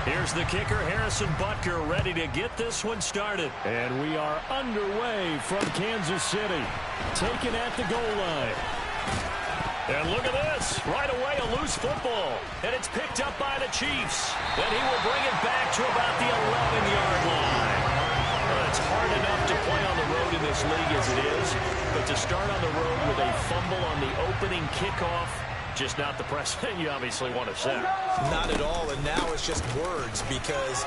Here's the kicker, Harrison Butker, ready to get this one started. And we are underway from Kansas City. Taken at the goal line. And look at this. Right away, a loose football. And it's picked up by the Chiefs. And he will bring it back to about the 11-yard line. Well, it's hard enough to play on the road in this league as it is. But to start on the road with a fumble on the opening kickoff, just not the precedent you obviously want to set. Not at all, and now it's just words because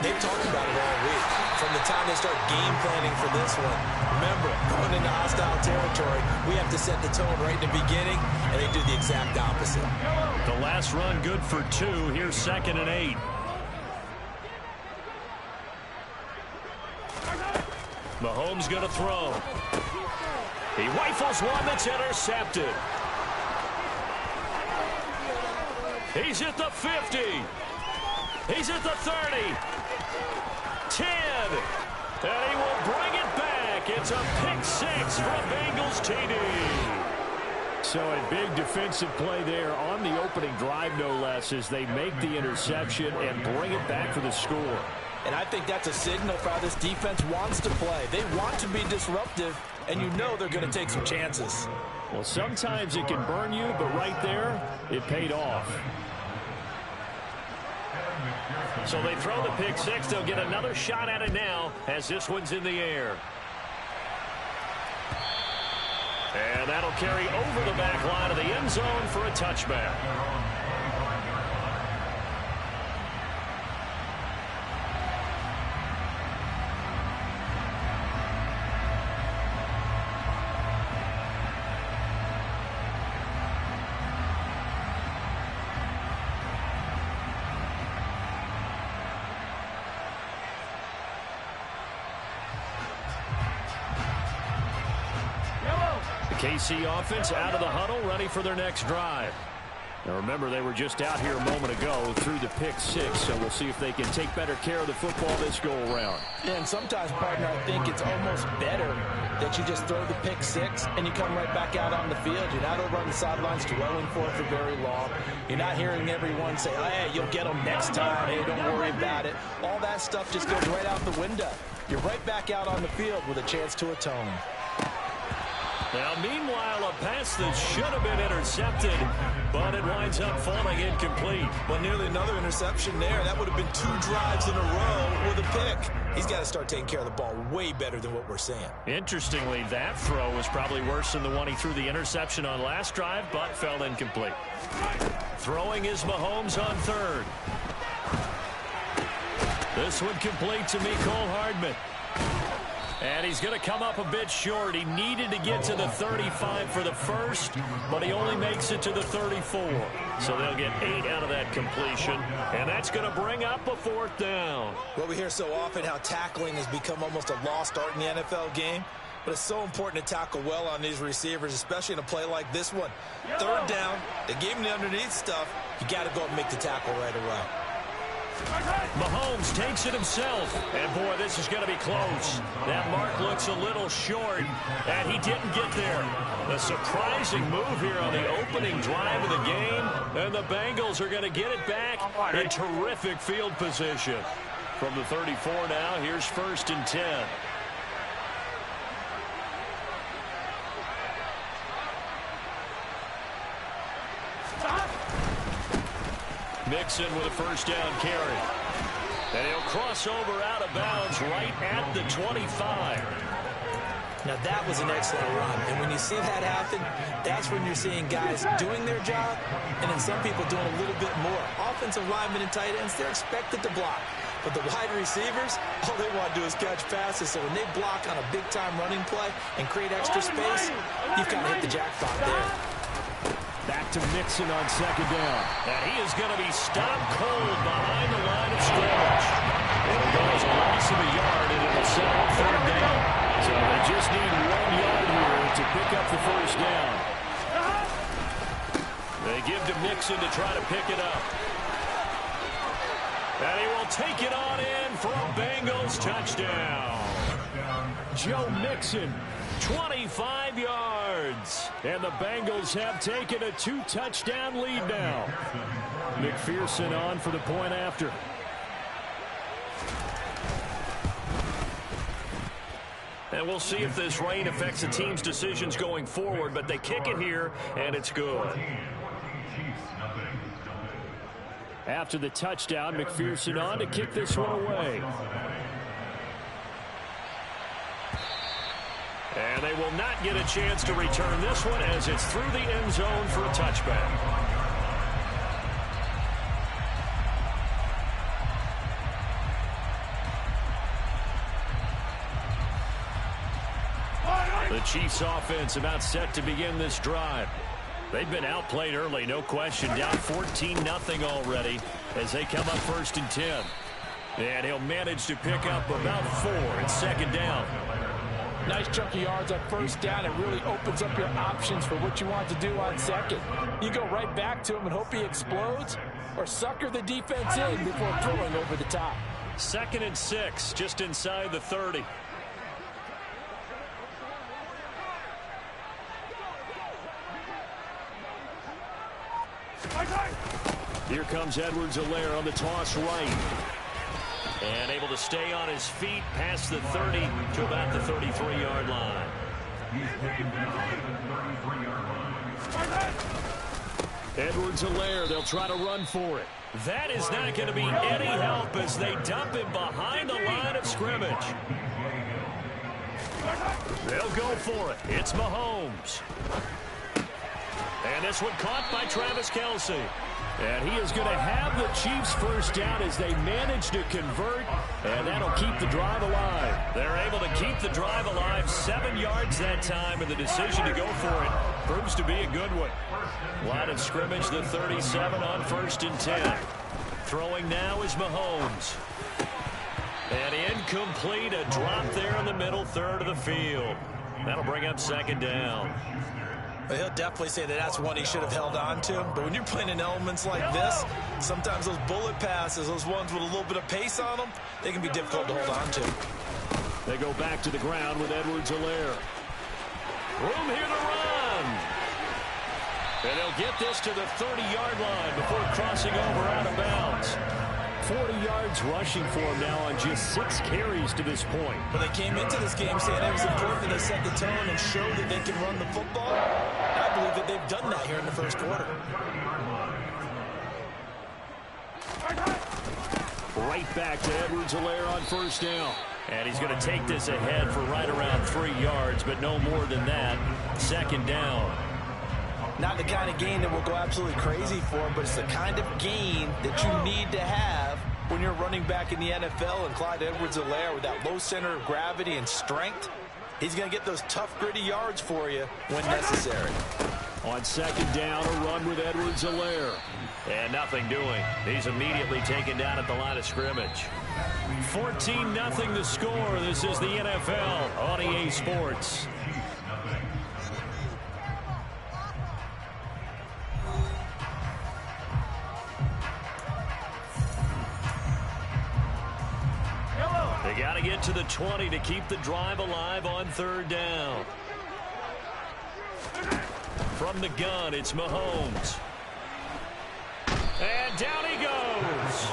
they've talked about it all week. From the time they start game planning for this one, remember, going into hostile territory, we have to set the tone right in the beginning, and they do the exact opposite. The last run good for 2. Here's 2nd and 8. Mahomes going to throw. He rifles one that's intercepted. He's at the 50. He's at the 30. 10. And he will bring it back. It's a pick 6 for a Bengals TD. So a big defensive play there on the opening drive, no less, as they make the interception and bring it back for the score. And I think that's a signal for how this defense wants to play. They want to be disruptive, and you know they're going to take some chances. Well, sometimes it can burn you, but right there, it paid off. So they throw the pick 6. They'll get another shot at it now as this one's in the air. And that'll carry over the back line of the end zone for a touchback. KC offense out of the huddle, ready for their next drive. Now remember, they were just out here a moment ago through the pick 6, so we'll see if they can take better care of the football this go-around. And sometimes, partner, I think it's almost better that you just throw the pick 6 and you come right back out on the field. You're not over on the sidelines dwelling for it for very long. You're not hearing everyone say, oh, hey, you'll get them next time. Hey, don't worry about it. All that stuff just goes right out the window. You're right back out on the field with a chance to atone. Now, meanwhile, a pass that should have been intercepted, but it winds up falling incomplete. Well, nearly another interception there. That would have been 2 drives in a row with a pick. He's got to start taking care of the ball way better than what we're seeing. Interestingly, that throw was probably worse than the one he threw the interception on last drive, but fell incomplete. Throwing is Mahomes on 3rd. This one complete to Mecole Hardman. And he's going to come up a bit short. He needed to get to the 35 for the first, but he only makes it to the 34. So they'll get 8 out of that completion, and that's going to bring up a 4th down. Well, we hear so often how tackling has become almost a lost art in the NFL game, but it's so important to tackle well on these receivers, especially in a play like this one. 3rd down, they gave him the underneath stuff. You got to go and make the tackle right away. Mahomes takes it himself. And, boy, this is going to be close. That mark looks a little short, and he didn't get there. A surprising move here on the opening drive of the game, and the Bengals are going to get it back in terrific field position. From the 34 now, here's 1st and 10. Mixon with a 1st down carry. And he'll cross over out of bounds right at the 25. Now that was an excellent run. And when you see that happen, that's when you're seeing guys doing their job and then some people doing a little bit more. Offensive linemen and tight ends, they're expected to block. But the wide receivers, all they want to do is catch passes. So when they block on a big-time running play and create extra space, you've kind of hit the jackpot there. Back to Mixon on 2nd down. And he is going to be stopped cold behind the line of scrimmage. It'll go as a loss of a yard, and it'll set up 3rd down. So they just need 1 yard here to pick up the 1st down. They give to Mixon to try to pick it up. And he will take it on in for a Bengals touchdown. Joe Mixon, 25 yards. And the Bengals have taken a 2-touchdown lead now. McPherson on for the point after. And we'll see if this rain affects the team's decisions going forward, but they kick it here, and it's good. After the touchdown, McPherson on to kick this one away. And they will not get a chance to return this one as it's through the end zone for a touchback. The Chiefs offense about set to begin this drive. They've been outplayed early, no question. Down 14-0 already as they come up 1st and 10. And he'll manage to pick up about 4 in 2nd down. Nice chunk of yards on 1st down. It really opens up your options for what you want to do on 2nd. You go right back to him and hope he explodes, or sucker the defense in before throwing over the top. 2nd and 6, just inside the 30. Here comes Edwards-Helaire on the toss right. And able to stay on his feet past the 30 to about the 33-yard line. Edwards-Helaire, they'll try to run for it. That is not going to be any help as they dump him behind the line of scrimmage. They'll go for it. It's Mahomes. And this one caught by Travis Kelce. And he is going to have the Chiefs 1st down as they manage to convert, and that'll keep the drive alive. They're able to keep the drive alive, 7 yards that time, and the decision to go for it proves to be a good one. Line of scrimmage, the 37 on 1st and 10. Throwing now is Mahomes. And incomplete, a drop there in the middle third of the field. That'll bring up 2nd down. He'll definitely say that that's one he should have held on to. But when you're playing in elements like this, sometimes those bullet passes, those ones with a little bit of pace on them, they can be difficult to hold on to. They go back to the ground with Edwards-Helaire. Room here to run. And they'll get this to the 30-yard line before crossing over out of bounds. 40 yards rushing for him now on just 6 carries to this point. But they came into this game saying it was important that they set the tone and show that they can run the football. I believe that they've done that here in the 1st quarter. Right back to Edwards-Helaire on 1st down. And he's going to take this ahead for right around 3 yards, but no more than that. 2nd down. Not the kind of gain that will go absolutely crazy for him, but it's the kind of gain that you need to have when you're running back in the NFL. And Clyde Edwards-Helaire, with that low center of gravity and strength, he's going to get those tough, gritty yards for you when necessary. On 2nd down, a run with Edwards-Helaire. And nothing doing. He's immediately taken down at the line of scrimmage. 14-0 the score. This is the NFL on EA Sports. They got to get to the 20 to keep the drive alive on 3rd down. From the gun, it's Mahomes. And down he goes.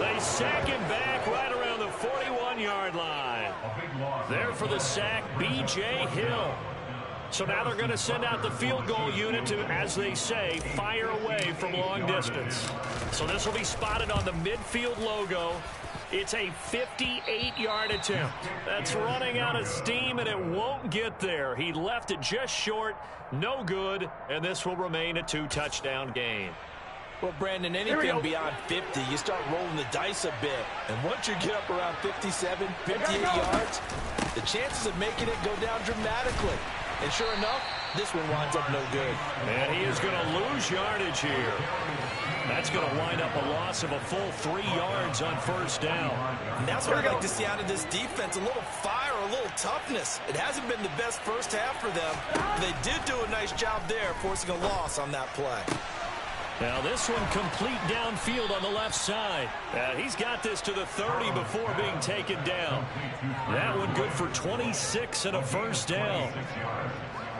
They sack him back right around the 41-yard line. There for the sack, B.J. Hill. So now they're going to send out the field goal unit to, as they say, fire away from long distance. So this will be spotted on the midfield logo. It's a 58-yard attempt. That's running out of steam, and it won't get there. He left it just short, no good, and this will remain a 2-touchdown game. Well, Brandon, anything beyond 50, you start rolling the dice a bit. And once you get up around 57, 58 yards, the chances of making it go down dramatically. And sure enough, this one winds up no good. And he is going to lose yardage here. That's going to wind up a loss of a full 3 yards on 1st down. And that's what I'd like to see out of this defense, a little fire, a little toughness. It hasn't been the best first half for them. They did do a nice job there, forcing a loss on that play. Now this one complete downfield on the left side. He's got this to the 30 before being taken down. That one good for 26 and a 1st down.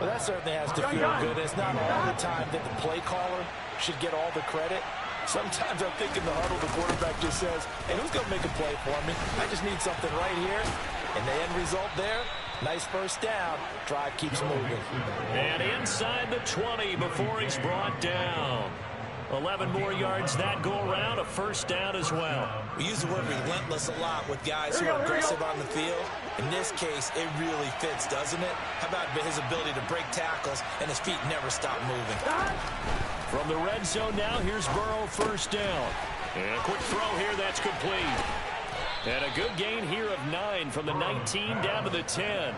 Well, that certainly has to feel good. It's not all the time that the play caller should get all the credit. Sometimes I'm thinking the huddle, the quarterback just says, hey, who's going to make a play for me? I just need something right here. And the end result there, Nice first down. Drive keeps moving. And inside the 20 before he's brought down. 11 more yards that go around, a first down as well. We use the word relentless a lot with guys who are aggressive on the field. In this case, it really fits, doesn't it? How about his ability to break tackles and his feet never stop moving? From the red zone now, here's Burrow, first down. And a quick throw here, that's complete. And a good gain here of 9 from the 19 down to the 10.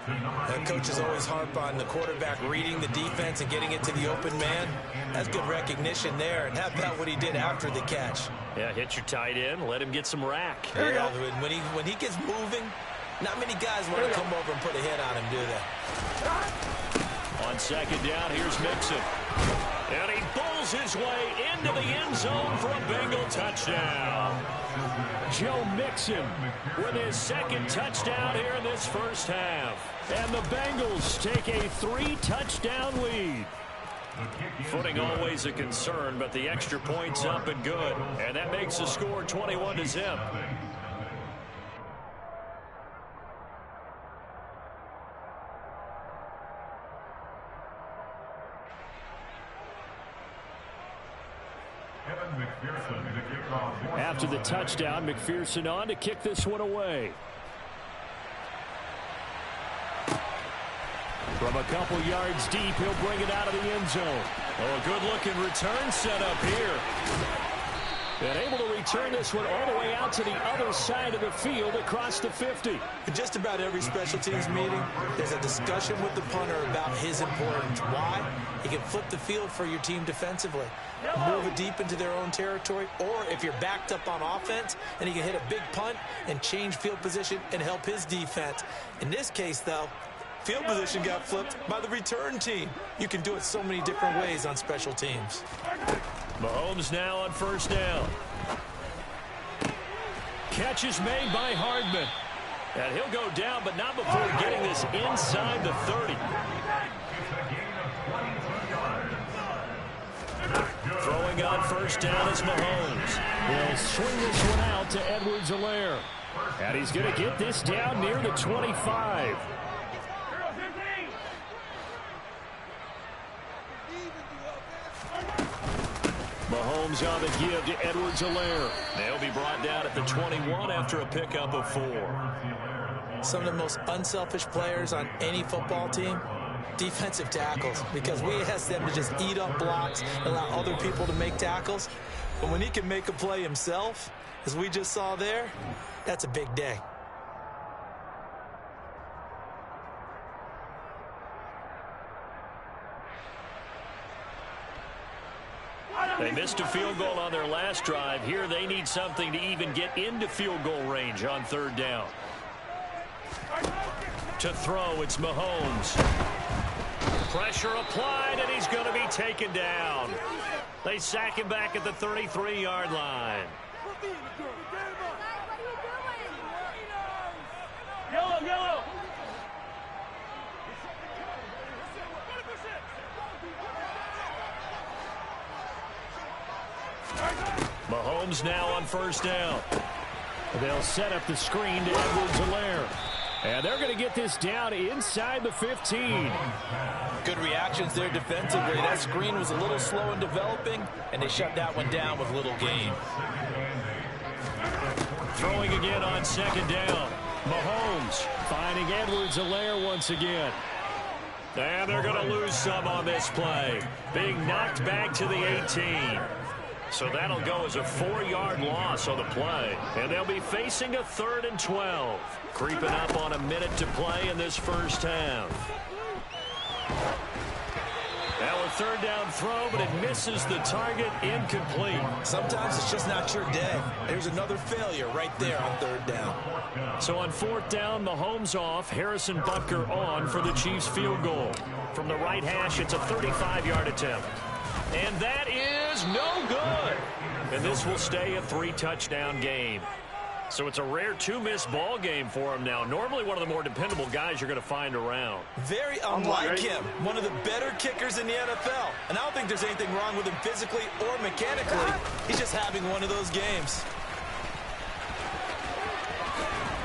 And coaches always harp on the quarterback reading the defense and getting it to the open man. That's good recognition there. And how about what he did after the catch? Yeah, hit your tight end, let him get some rack. Yeah, when he gets moving, not many guys want to come over and put a hit on him, do they? On second down, here's Mixon. And he bowls his way into the end zone for a Bengal touchdown. Joe Mixon with his second touchdown here in this first half. And the Bengals take a 3-touchdown lead. Footing always a concern, but the extra point's up and good. And that makes the score 21-0. After the touchdown, McPherson on to kick this one away. From a couple yards deep, he'll bring it out of the end zone. Oh, a good-looking return set up here. And able to return this one all the way out to the other side of the field across the 50. In just about every special teams meeting, there's a discussion with the punter about his importance. Why? He can flip the field for your team defensively, move it deep into their own territory, or if you're backed up on offense, then he can hit a big punt and change field position and help his defense. In this case, though, field position got flipped by the return team. You can do it so many different ways on special teams. Mahomes now on first down. Catch is made by Hardman. And he'll go down, but not before getting this inside the 30. Throwing on first down is Mahomes. He'll swing this one out to Edwards-Helaire. And he's going to get this down near the 25. Mahomes on the give to Edwards-Helaire. They'll be brought down at the 21 after a pickup of 4. Some of the most unselfish players on any football team, defensive tackles, because we ask them to just eat up blocks and allow other people to make tackles. But when he can make a play himself, as we just saw there, that's a big day. They missed a field goal on their last drive. Here they need something to even get into field goal range on third down. To throw, it's Mahomes. Pressure applied, and he's going to be taken down. They sack him back at the 33-yard line. Yellow. Mahomes now on first down. They'll set up the screen to Edwards-Helaire. And they're going to get this down inside the 15. Good reactions there defensively. That screen was a little slow in developing, and they shut that one down with little gain. Throwing again on second down. Mahomes finding Edwards-Helaire once again. And they're going to lose some on this play. Being knocked back to the 18. So that'll go as a 4-yard loss on the play. And they'll be facing a 3rd and 12. Creeping up on a minute to play in this first half. Now a third down throw, but it misses the target, incomplete. Sometimes it's just not your day. There's another failure right there on third down. So on fourth down, Mahomes off, Harrison Butker on for the Chiefs field goal. From the right hash, it's a 35-yard attempt. And that is no good. And this will stay a 3-touchdown game. So it's a rare 2-miss ball game for him now. Normally one of the more dependable guys you're going to find around. Very unlike him. One of the better kickers in the NFL. And I don't think there's anything wrong with him physically or mechanically. He's just having one of those games.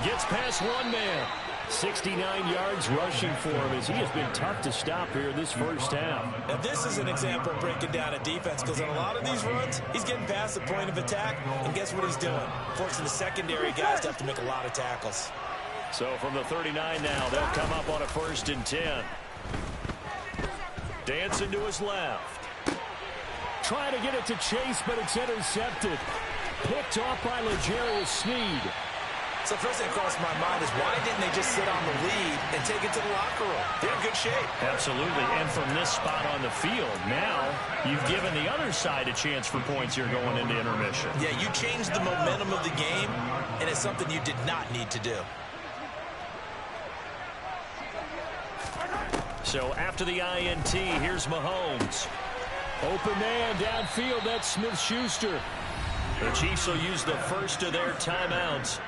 Gets past one man. 69 yards rushing for him as he has been tough to stop here in this first half. Now, this is an example of breaking down a defense because on a lot of these runs, he's getting past the point of attack, and guess what he's doing? Forcing the secondary guys to have to make a lot of tackles. So from the 39 now, they'll come up on a 1st and 10. Dancing to his left. Trying to get it to Chase, but it's intercepted. Picked off by L'Jarius Sneed. So first thing that crossed my mind is why didn't they just sit on the lead and take it to the locker room? They're in good shape. Absolutely, and from this spot on the field, now you've given the other side a chance for points here going into intermission. Yeah, you changed the momentum of the game, and it's something you did not need to do. So after the INT, here's Mahomes. Open man downfield, that's Smith-Schuster. The Chiefs will use the first of their timeouts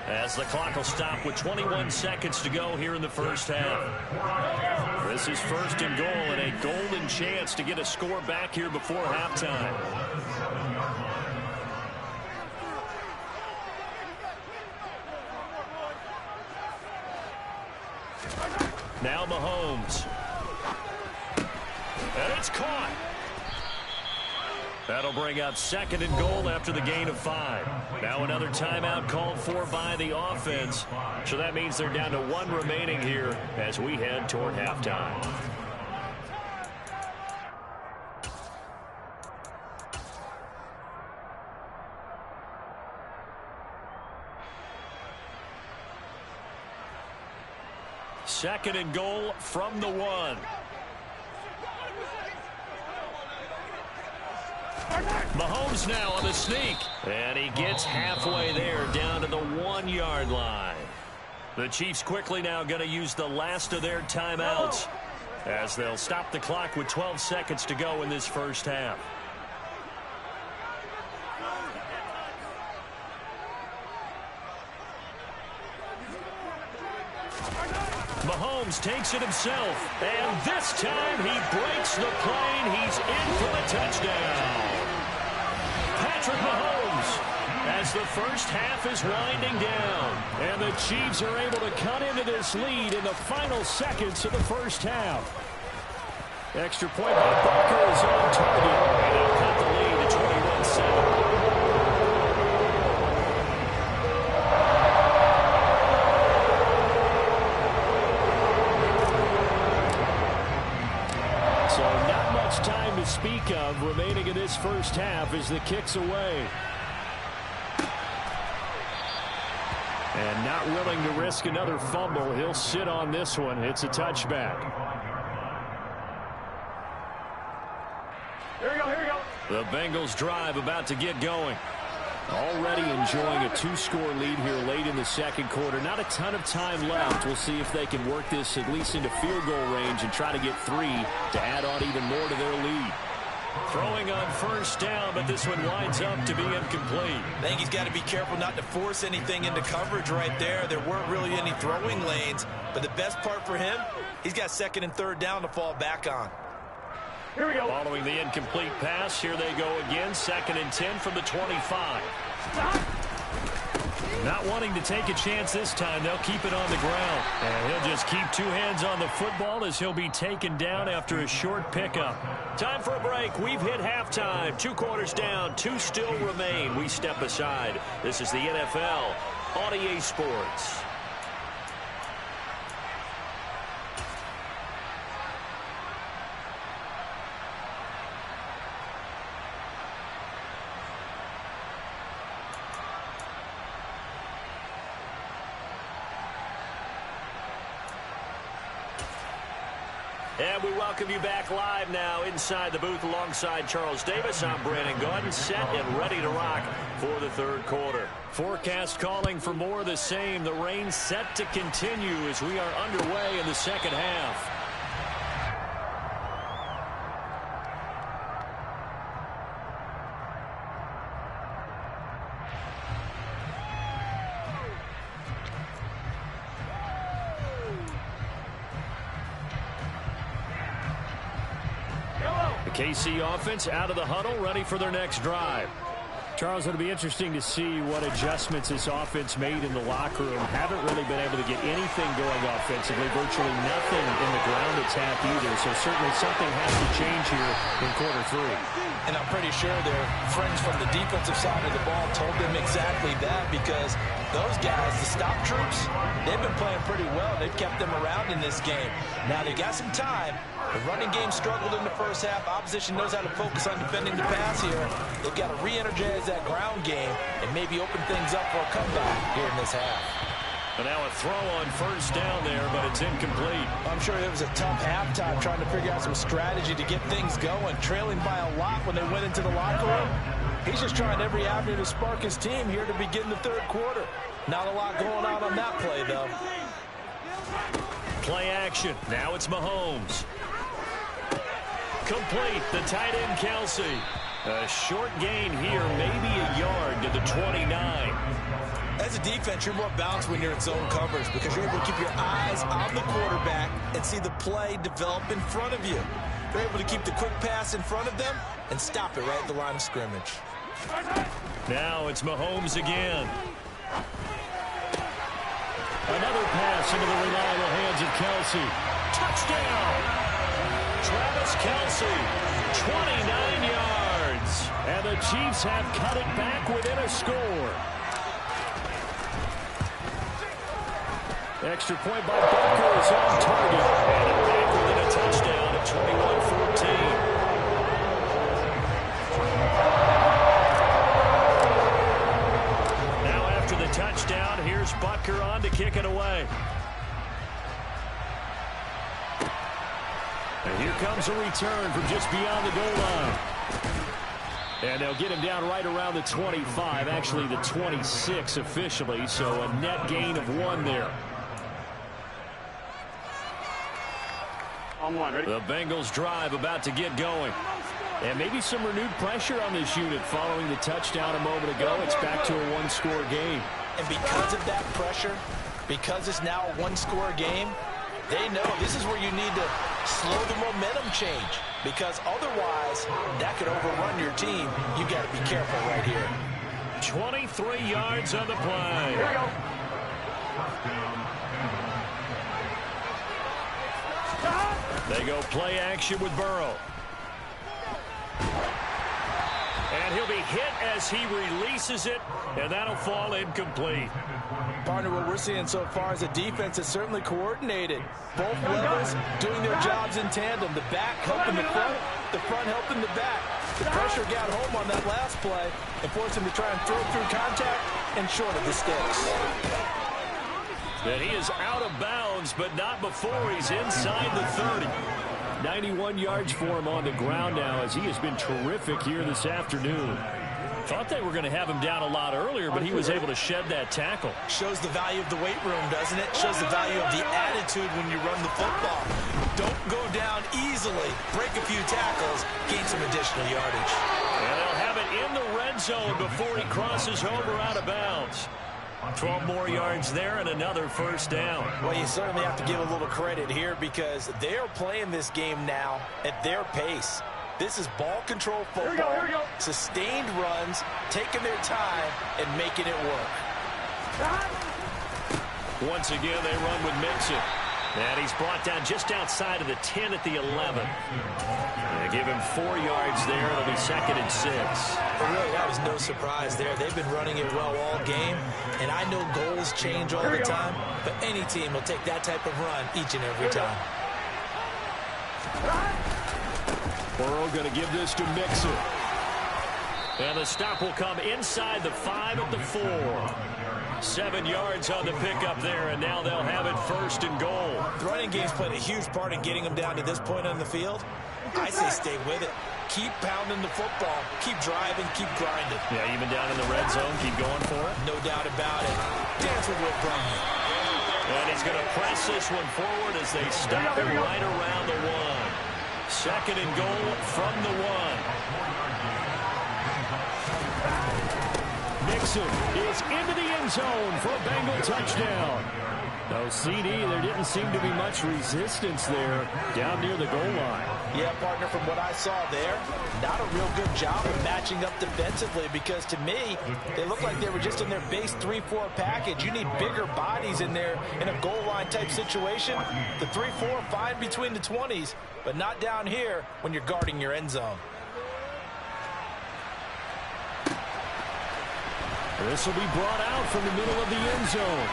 as the clock will stop with 21 seconds to go here in the first half. This is 1st and goal and a golden chance to get a score back here before halftime. Now Mahomes. And it's caught. That'll bring up 2nd and goal after the gain of 5. Now another timeout called for by the offense. So that means they're down to 1 remaining here as we head toward halftime. Second and goal from the 1. Mahomes now on the sneak. And he gets halfway there down to the 1-yard line. The Chiefs quickly now going to use the last of their timeouts as they'll stop the clock with 12 seconds to go in this first half. Mahomes takes it himself, and this time he breaks the plane. He's in for the touchdown. Patrick Mahomes, as the first half is winding down. And the Chiefs are able to cut into this lead in the final seconds of the first half. Extra point by Booker is on target. And they'll cut the lead to 21-7. Time to speak of remaining in this first half as the kick's away. And not willing to risk another fumble. He'll sit on this one. It's a touchback. Here we go. The Bengals drive about to get going. Already enjoying a 2-score lead here late in the second quarter. Not a ton of time left. We'll see if they can work this at least into field goal range and try to get 3 to add on even more to their lead. Throwing on first down, but this one winds up to be incomplete. I think he's got to be careful not to force anything into coverage right there. There weren't really any throwing lanes, but the best part for him, he's got 2nd and 3rd down to fall back on. Here we go. Following the incomplete pass, here they go again. 2nd and 10 from the 25. Not wanting to take a chance this time. They'll keep it on the ground. And he'll just keep 2 hands on the football as he'll be taken down after a short pickup. Time for a break. We've hit halftime. 2 quarters down. 2 still remain. We step aside. This is the NFL on EA Sports. And we welcome you back live now inside the booth alongside Charles Davis. I'm Brandon Gaudin, set and ready to rock for the 3rd quarter. Forecast calling for more of the same. The rain set to continue as we are underway in the second half. KC offense out of the huddle, ready for their next drive. Charles, it'll be interesting to see what adjustments this offense made in the locker room. Haven't really been able to get anything going offensively. Virtually nothing in the ground attack either. So certainly something has to change here in quarter 3. And I'm pretty sure their friends from the defensive side of the ball told them exactly that, because those guys, the stop troops, they've been playing pretty well. They've kept them around in this game. Now they got some time. The running game struggled in the first half. Opposition knows how to focus on defending the pass here. They've got to re-energize that ground game and maybe open things up for a comeback here in this half. And now a throw on first down there, but it's incomplete. I'm sure it was a tough halftime trying to figure out some strategy to get things going, trailing by a lot when they went into the locker room. He's just trying every avenue to spark his team here to begin the third quarter. Not a lot going on that play, though. Play action. Now it's Mahomes. Complete. The tight end, Kelsey. A short gain here, maybe a yard to the 29. As a defense, you're more balanced when you're in zone coverage because you're able to keep your eyes on the quarterback and see the play develop in front of you. You're able to keep the quick pass in front of them and stop it right at the line of scrimmage. Now it's Mahomes again. Another pass into the reliable hands of Kelsey. Touchdown! Travis Kelsey, 29 yards. And the Chiefs have cut it back within a score. Extra point by Butker is on target. And it back within a touchdown at 21-14. Now after the touchdown, here's Butker on to kick it away. And here comes a return from just beyond the goal line. And they'll get him down right around the 25, actually the 26 officially, so a net gain of 1 there. The Bengals drive about to get going. And maybe some renewed pressure on this unit following the touchdown a moment ago. It's back to a 1-score game. And because of that pressure, because it's now a 1-score game, they know this is where you need to slow the momentum change, because otherwise that could overrun your team. You got to be careful right here. 23 yards on the play. Here we go. They go play action with Burrow. And he'll be hit as he releases it, and that'll fall incomplete. Partner, what we're seeing so far is a defense that's certainly coordinated. Both levels doing their jobs in tandem. The back helping the front helping the back. The pressure got home on that last play and forced him to try and throw through contact and short of the sticks. And he is out of bounds, but not before he's inside the 30. 91 yards for him on the ground now, as he has been terrific here this afternoon. Thought they were going to have him down a lot earlier, but he was able to shed that tackle. Shows the value of the weight room, doesn't it? Shows the value of the attitude when you run the football. Don't go down easily. Break a few tackles. Gain some additional yardage. And they'll have it in the red zone before he crosses over out of bounds. 12 more yards there and another first down. Well, you certainly have to give a little credit here because they are playing this game now at their pace. This is ball control football. Here we go. Sustained runs, taking their time, and making it work. Once again, they run with Mixon. And he's brought down just outside of the 10 at the 11. They give him 4 yards there. It'll be 2nd and 6. But really, that was no surprise there. They've been running it well all game. And I know goals change all the time, but any team will take that type of run each and every time. Burrow going to give this to Mixon. And the stop will come inside the 5 at the 4. 7 yards on the pickup there, and now they'll have it 1st and goal. The running game's played a huge part in getting them down to this point on the field. I say stay with it. Keep pounding the football. Keep driving. Keep grinding. Yeah, even down in the red zone, keep going for it. No doubt about it. Dance with Will Brumley. And he's going to press this one forward as they stop it right around the 1. 2nd and goal from the 1. Mixon is into the end zone for a Bengal touchdown. No, CD, there didn't seem to be much resistance there down near the goal line. Yeah, partner, from what I saw there, not a real good job of matching up defensively because to me, they look like they were just in their base 3-4 package. You need bigger bodies in there in a goal line type situation. The 3-4 fine between the 20s, but not down here when you're guarding your end zone. This will be brought out from the middle of the end zone.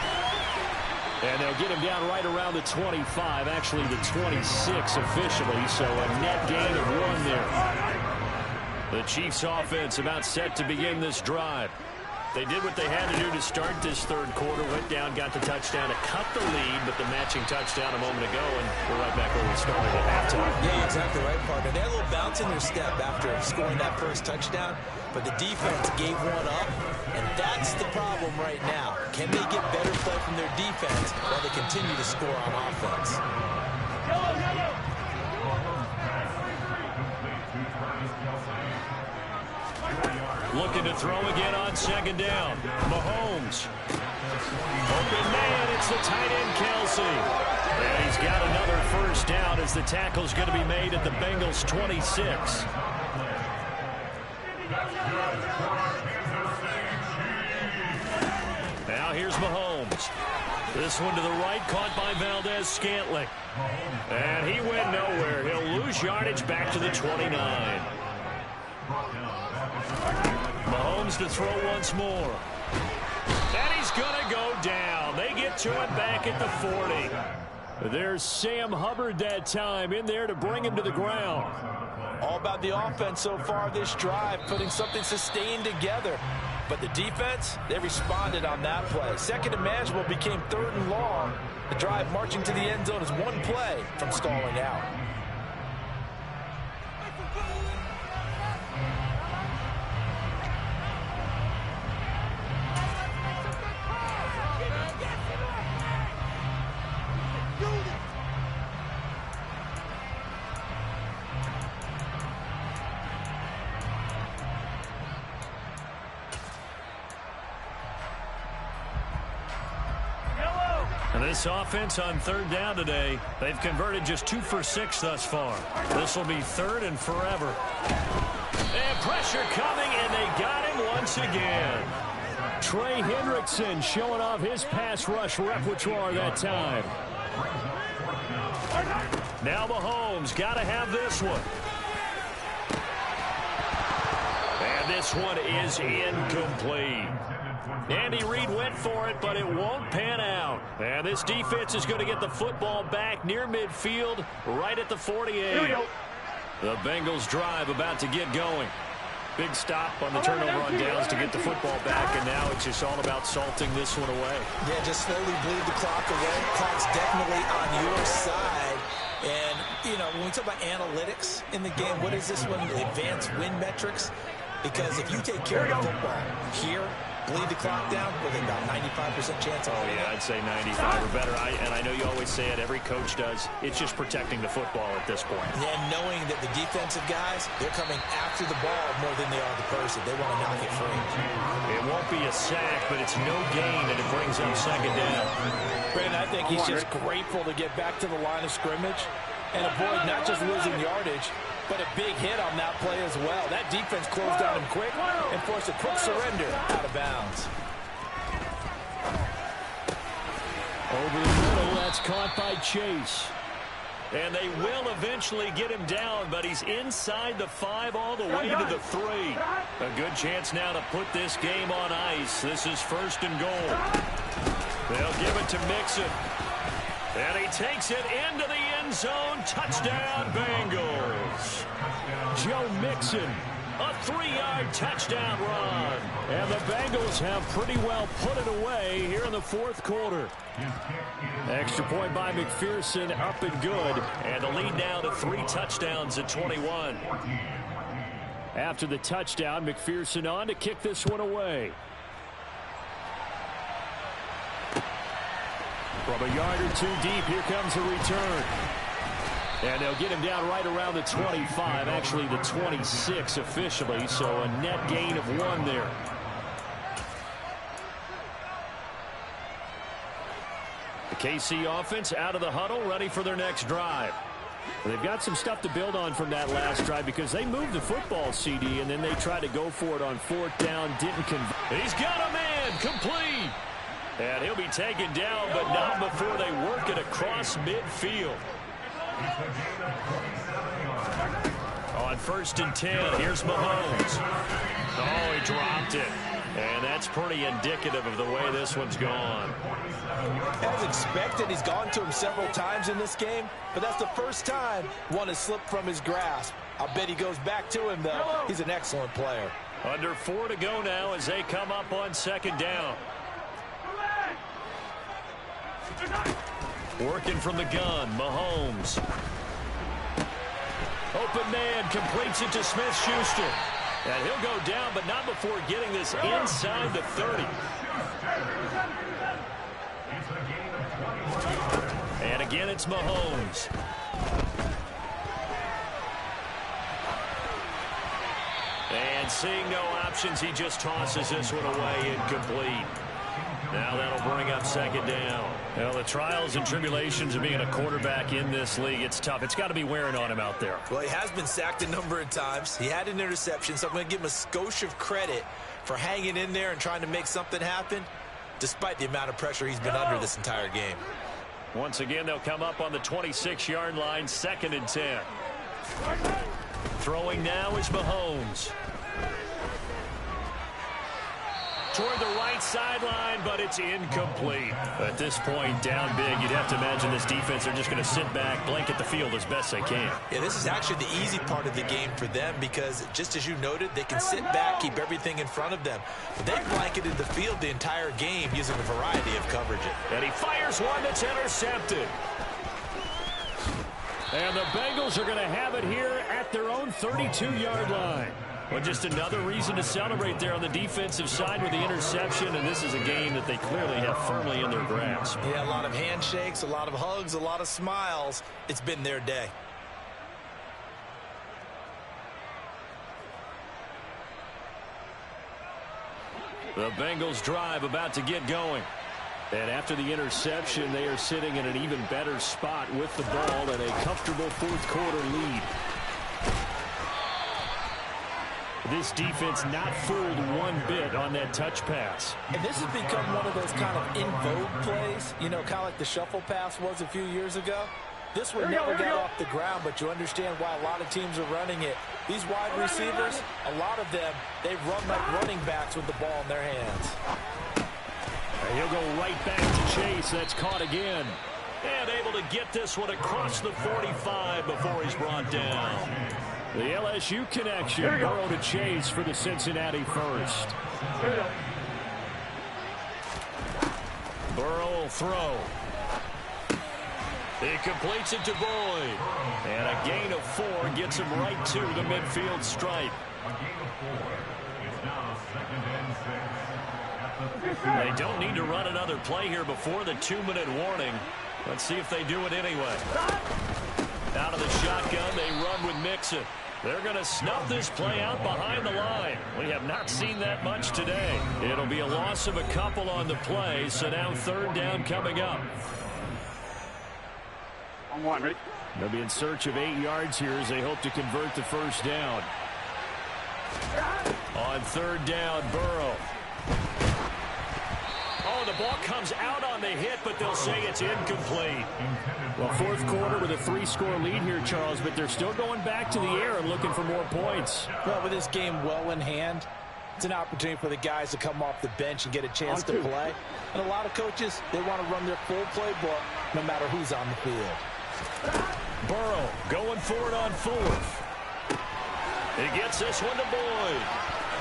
And they'll get him down right around the 25, actually the 26 officially, so a net gain of 1 there. The Chiefs offense about set to begin this drive. They did what they had to do to start this third quarter, went down, got the touchdown to cut the lead, but the matching touchdown a moment ago, and we're right back where we started at halftime. Yeah, you're exactly right, partner. They had a little bounce in their step after scoring that first touchdown, but the defense gave one up, and that's the problem right now. Can they get better play from their defense while they continue to score on offense? Looking to throw again on second down. Mahomes. Open man, it's the tight end, Kelsey. And he's got another first down as the tackle's going to be made at the Bengals' 26. Now here's Mahomes. This one to the right, caught by Valdez-Scantling. And he went nowhere. He'll lose yardage back to the 29. Mahomes to throw once more. And he's going to go down. They get to it back at the 40. There's Sam Hubbard that time in there to bring him to the ground. All about the offense so far this drive, putting something sustained together. But the defense, they responded on that play. Second and manageable became 3rd and long. The drive marching to the end zone is 1 play from stalling out. This offense on 3rd down today, they've converted just 2 for 6 thus far. This will be 3rd and forever. And pressure coming, and they got him once again. Trey Hendrickson showing off his pass rush repertoire that time. Now Mahomes got to have this one. And this one is incomplete. Andy Reid went for it, but it won't pan out. And this defense is going to get the football back near midfield, right at the 48. The Bengals drive about to get going. Big stop on the turnover on downs to get the football back, and now it's just all about salting this one away. Yeah, just slowly bleed the clock away. Clock's definitely on your side. And, you know, when we talk about analytics in the game, what is this one? Advanced win metrics? Because if you take care of the football here, bleed the clock down with about 95% chance. Oh, yeah, I'd say 95 or better. And I know you always say it, every coach does. It's just protecting the football at this point. And knowing that the defensive guys, they're coming after the ball more than they are the person. They want to knock it free. It won't be a sack, but it's no gain, and it brings up second down. Brandon, I think he's just grateful to get back to the line of scrimmage and avoid not just losing yardage, but a big hit on that play as well. That defense closed on him quick and forced a quick surrender out of bounds. Over the middle, that's caught by Chase. And they will eventually get him down, but he's inside the 5 all the way to the 3. A good chance now to put this game on ice. This is 1st and goal. They'll give it to Mixon. And he takes it into the end zone. Touchdown, Bengals. Joe Mixon. A 3-yard touchdown run. And the Bengals have pretty well put it away here in the 4th quarter. Extra point by McPherson, up and good. And the lead now to 3 touchdowns at 21. After the touchdown, McPherson on to kick this one away. From a yard or 2 deep, here comes a return. And they'll get him down right around the 25, actually the 26 officially, so a net gain of 1 there. The KC offense out of the huddle, ready for their next drive. They've got some stuff to build on from that last drive because they moved the football, CD, and then they tried to go for it on 4th down, didn't convert. He's got a man, complete. And he'll be taken down, but not before they work it across midfield. On 1st and 10, here's Mahomes. Oh, he dropped it. And that's pretty indicative of the way this one's gone. As expected, he's gone to him several times in this game, but that's the first time one has slipped from his grasp. I bet he goes back to him, though. He's an excellent player. Under 4 to go now as they come up on 2nd down. Working from the gun, Mahomes. Open man, completes it to Smith-Schuster. And he'll go down, but not before getting this inside the 30. And again, it's Mahomes. And seeing no options, he just tosses this one away, incomplete. Now that'll bring up 2nd down. Well, the trials and tribulations of being a quarterback in this league, it's tough. It's got to be wearing on him out there. Well, he has been sacked a number of times. He had an interception, so I'm going to give him a skosh of credit for hanging in there and trying to make something happen, despite the amount of pressure he's been under this entire game. Once again, they'll come up on the 26-yard line, 2nd and 10. Throwing now is Mahomes. Toward the right sideline, but it's incomplete. At this point, down big, you'd have to imagine this defense are just going to sit back, blanket the field as best they can. Yeah, this is actually the easy part of the game for them because, just as you noted, they can sit back, keep everything in front of them. But they've blanketed the field the entire game using a variety of coverages. And he fires one that's intercepted. And the Bengals are going to have it here at their own 32-yard line. Well, just another reason to celebrate there on the defensive side with the interception, and this is a game that they clearly have firmly in their grasp. Yeah, a lot of handshakes, a lot of hugs, a lot of smiles. It's been their day. The Bengals drive about to get going. And after the interception, they are sitting in an even better spot with the ball and a comfortable 4th quarter lead. This defense not fooled one bit on that touch pass. And this has become one of those kind of in vogue plays, you know, kind of like the shuffle pass was a few years ago. This one never got off the ground, but you understand why a lot of teams are running it. These wide receivers, a lot of them, they run like running backs with the ball in their hands. And he'll go right back to Chase. That's caught again. And able to get this one across the 45 before he's brought down. The LSU connection, Burrow to Chase for the Cincinnati first. Burrow will throw. He completes it to Boyd. And a gain of 4 gets him right to the midfield stripe. They don't need to run another play here before the 2-minute warning. Let's see if they do it anyway. Out of the shotgun, they run with Mixon. They're going to snuff this play out behind the line. We have not seen that much today. It'll be a loss of a couple on the play, so now 3rd down coming up. They'll be in search of 8 yards here as they hope to convert the 1st down. On 3rd down, Burrow. Oh, the ball comes out on the hit, but they'll say it's incomplete. Well, 4th quarter with a 3-score lead here, Charles, but they're still going back to the air and looking for more points. Well, with this game well in hand, it's an opportunity for the guys to come off the bench and get a chance to play. And a lot of coaches, they want to run their full playbook no matter who's on the field. Burrow going for it on 4th. He gets this one to Boyd.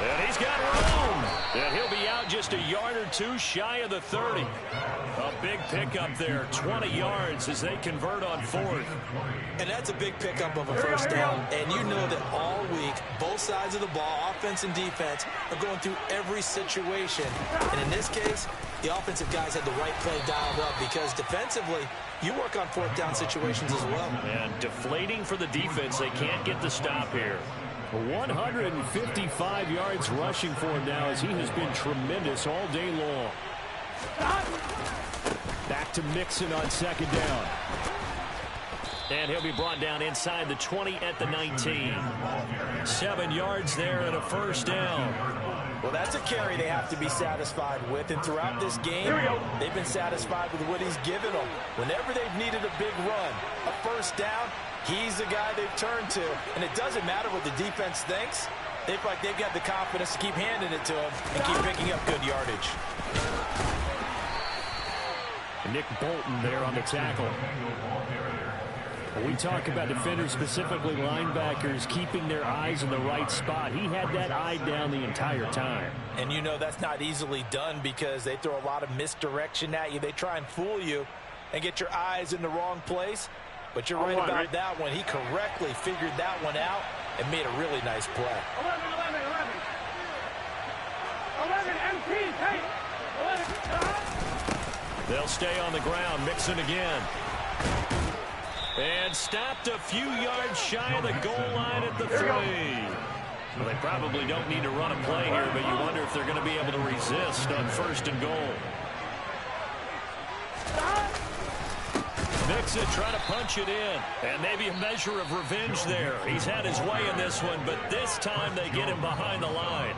And he's got room. And he'll be out just a yard or 2 shy of the 30. A big pickup there, 20 yards as they convert on 4th. And that's a big pickup of a 1st down. And you know that all week, both sides of the ball, offense and defense, are going through every situation. And in this case, the offensive guys had the right play dialed up because defensively, you work on 4th down situations as well. And deflating for the defense. They can't get the stop here. 155 yards rushing for him now as he has been tremendous all day long. Back to Mixon on 2nd down. And he'll be brought down inside the 20 at the 19. 7 yards there and a first down. Well, that's a carry they have to be satisfied with. And throughout this game, they've been satisfied with what he's given them. Whenever they've needed a big run, a first down, he's the guy they've turned to. And it doesn't matter what the defense thinks. They feel like they've got the confidence to keep handing it to him and keep picking up good yardage. Nick Bolton there on the tackle. We talk about defenders, specifically linebackers, keeping their eyes in the right spot. He had that eye down the entire time. And you know that's not easily done because they throw a lot of misdirection at you. They try and fool you and get your eyes in the wrong place. But you're right about that one. He correctly figured that one out and made a really nice play. 11 MP, hey! 11. They'll stay on the ground. Mixon again. And stopped a few yards shy of the goal line at the 3. Well, they probably don't need to run a play here, but you wonder if they're going to be able to resist on 1st and goal. Mixon trying to punch it in. And maybe a measure of revenge there. He's had his way in this one, but this time they get him behind the line.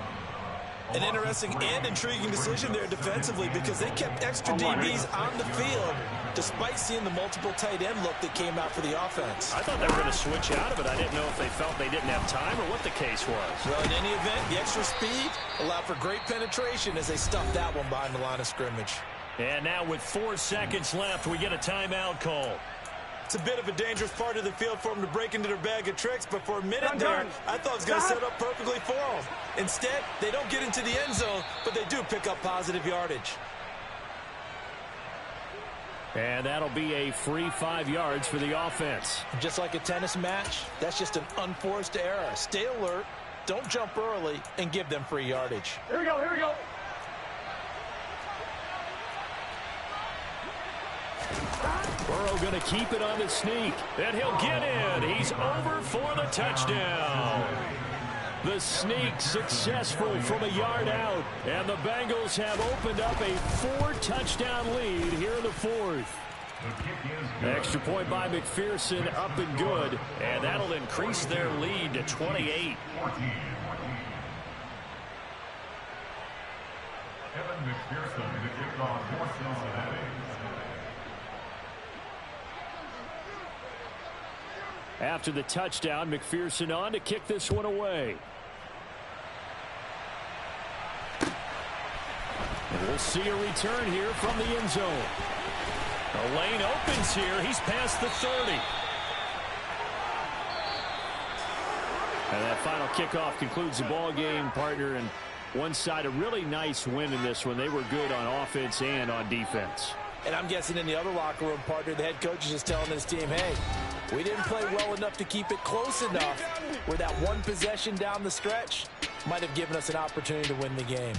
An interesting and intriguing decision there defensively because they kept extra DBs on the field despite seeing the multiple tight end look that came out for the offense. I thought they were going to switch out of it. I didn't know if they felt they didn't have time or what the case was. Well, in any event, the extra speed allowed for great penetration as they stuffed that one behind the line of scrimmage. And now with 4 seconds left, we get a timeout call. It's a bit of a dangerous part of the field for them to break into their bag of tricks, but for a minute there, I thought it was going to set up perfectly for them. Instead, they don't get into the end zone, but they do pick up positive yardage. And that'll be a free 5 yards for the offense. Just like a tennis match, that's just an unforced error. Stay alert, don't jump early, and give them free yardage. Here we go, here we go. Burrow going to keep it on the sneak. And he'll get in. He's over for the touchdown. The sneak successful from a yard out. And the Bengals have opened up a 4-touchdown lead here in the 4th. Extra point by McPherson, up and good. And that'll increase their lead to 28. Evan McPherson to kick off for Cincinnati. After the touchdown, McPherson on to kick this one away. And we'll see a return here from the end zone. The lane opens here. He's past the 30. And that final kickoff concludes the ball game, partner. And one side, a really nice win in this one. They were good on offense and on defense. And I'm guessing in the other locker room, partner, the head coach is just telling his team, hey, we didn't play well enough to keep it close enough where that one possession down the stretch might have given us an opportunity to win the game.